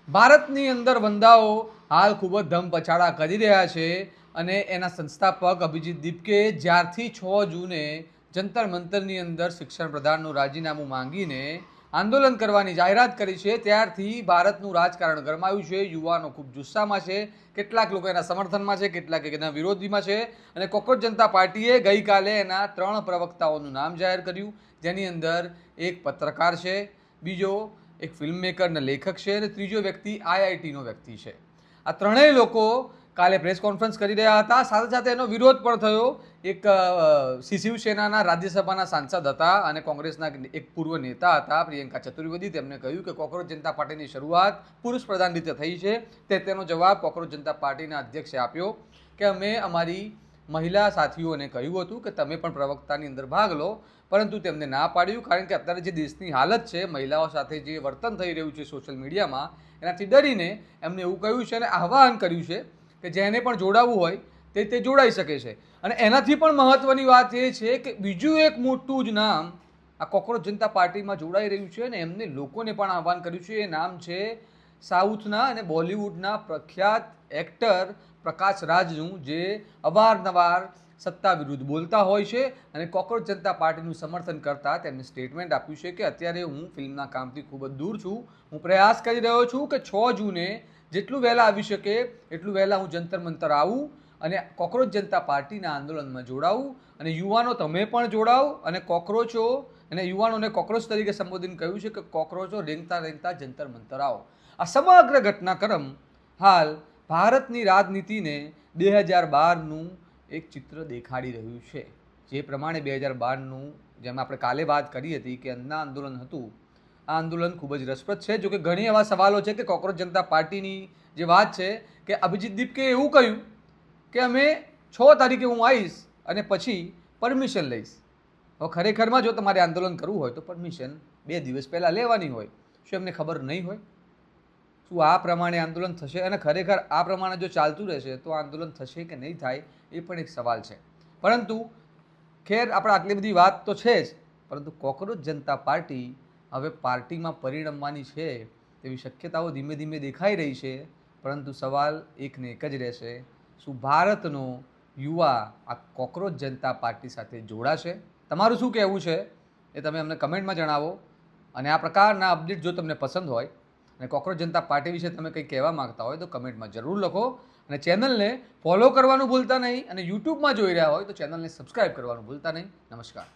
ભારતની અંદર વંદાઓ હાલ ખૂબ જ ધમપછાડા કરી રહ્યા છે અને એના સંસ્થાપક અભિજીત દીપકે જ્યારથી 6 જૂને જંતર મંતરની અંદર શિક્ષણ પ્રધાનનું રાજીનામું માંગીને આંદોલન કરવાની જાહેરાત કરી છે ત્યારથી ભારતનું રાજકારણ ગરમાયું છે। યુવાનો ખૂબ જુસ્સામાં છે, કેટલાક લોકો એના સમર્થનમાં છે, કેટલાક એના વિરોધીમાં છે અને કોકરોચ જનતા પાર્ટીએ ગઈકાલે એના 3 પ્રવક્તાઓનું નામ જાહેર કર્યું, જેની અંદર એક પત્રકાર છે, બીજો એક ફિલ્મ મેકર અને લેખક છે અને ત્રીજો વ્યક્તિ આઈઆઈટીનો વ્યક્તિ છે। આ ત્રણેય લોકો કાલે પ્રેસ કોન્ફરન્સ કરી રહ્યા હતા। સાથે સાથે એનો વિરોધ પણ થયો। એક શિવસેનાના રાજ્યસભાના સાંસદ હતા અને કોંગ્રેસના એક પૂર્વ નેતા હતા પ્રિયંકા ચતુર્વેદી, તેમણે કહ્યું કે કોકરોચ જનતા પાર્ટીની શરૂઆત પુરુષ પ્રધાન રીતે થઈ છે। તેનો જવાબ કોકરોચ જનતા પાર્ટીના અધ્યક્ષે આપ્યો કે અમે અમારી મહિલા સાથીઓને કહ્યું હતું કે તમે પણ પ્રવક્તાની અંદર ભાગ લો, પરંતુ તેમને ના પાડ્યું, કારણ કે અત્યારે જે દેશની હાલત છે, મહિલાઓ સાથે જે વર્તન થઈ રહ્યું છે સોશિયલ મીડિયામાં, એનાથી ડરીને એમને એવું કહ્યું છે અને આહ્વાન કર્યું છે કે જેને પણ જોડાવવું હોય તે જોડાઈ શકે છે। અને એનાથી પણ મહત્વની વાત એ છે કે બીજું એક મોટું જ નામ આ કોકરોચ જનતા પાર્ટીમાં જોડાઈ રહ્યું છે અને એમને લોકોને પણ આહ્વાન કર્યું છે। એ નામ છે સાઉથના અને બોલિવૂડના પ્રખ્યાત એક્ટર પ્રકાશ રાજનું, જે અવારનવાર સત્તા વિરુદ્ધ બોલતા હોય છે અને કોકરોચ જનતા પાર્ટીનું સમર્થન કરતા તેમને સ્ટેટમેન્ટ આપ્યું છે કે અત્યારે હું ફિલ્મના કામથી ખૂબ જ દૂર છું, હું પ્રયાસ કરી રહ્યો છું કે 6 જૂને જેટલું વહેલા આવી શકે એટલું વહેલા હું જંતર મંતર આવું અને કોકરોચ જનતા પાર્ટીના આંદોલનમાં જોડાવું, અને યુવાનો તમે પણ જોડાઓ અને કોકરોચો અને યુવાનોને કોકરોચ તરીકે સંબોધન કહ્યું છે કે કોકરોચો રેંગતા રેંગતા જંતર મંતર આવો। આ સમગ્ર ઘટનાક્રમ હાલ ભારતની રાજનીતિને 2012નું એક ચિત્ર દેખાડી રહ્યું છે। જે પ્રમાણે 2012નું, જેમ આપણે કાલે વાત કરી હતી કે અન્ના આંદોલન હતું, આ આંદોલન ખૂબ જ રસપ્રદ છે। જો કે ઘણી એવા સવાલો છે કે કોકરોચ જનતા પાર્ટીની જે વાત છે કે અભિજીત દીપકે એવું કહ્યું કે અમે 6 તારીખે હું આવીશ અને પછી પરમિશન લઈશ। હવે ખરેખરમાં જો તમારે આંદોલન કરવું હોય તો પરમિશન 2 દિવસ પહેલાં લેવાની હોય, શું એમને ખબર નહીં હોય? શું આ પ્રમાણે આંદોલન થશે? અને ખરેખર આ પ્રમાણે જો ચાલતું રહેશે તો આંદોલન થશે કે નહીં થાય એ પણ એક સવાલ છે। પરંતુ ખેર, આપણે આટલી બધી વાત તો છે જ, પરંતુ કોકરોચ જનતા પાર્ટી હવે પાર્ટીમાં પરિણમવાની છે તેવી શક્યતાઓ ધીમે ધીમે દેખાઈ રહી છે। પરંતુ સવાલ એકને એક જ રહેશે, શું ભારતનો યુવા આ કોકરોચ જનતા પાર્ટી સાથે જોડાશે? તમારું શું કહેવું છે એ તમે અમને કમેન્ટમાં જણાવો। અને આ પ્રકારના અપડેટ જો તમને પસંદ હોય અને કોકરોચ જનતા પાર્ટી વિશે તમે કંઈ કહેવા માંગતા હોય તો કમેન્ટમાં જરૂર લખો અને ચેનલને ફોલો કરવાનું ભૂલતા નહીં, અને યુટ્યુબમાં જોઈ રહ્યા હોય તો ચેનલને સબસ્ક્રાઈબ કરવાનું ભૂલતા નહીં। નમસ્કાર।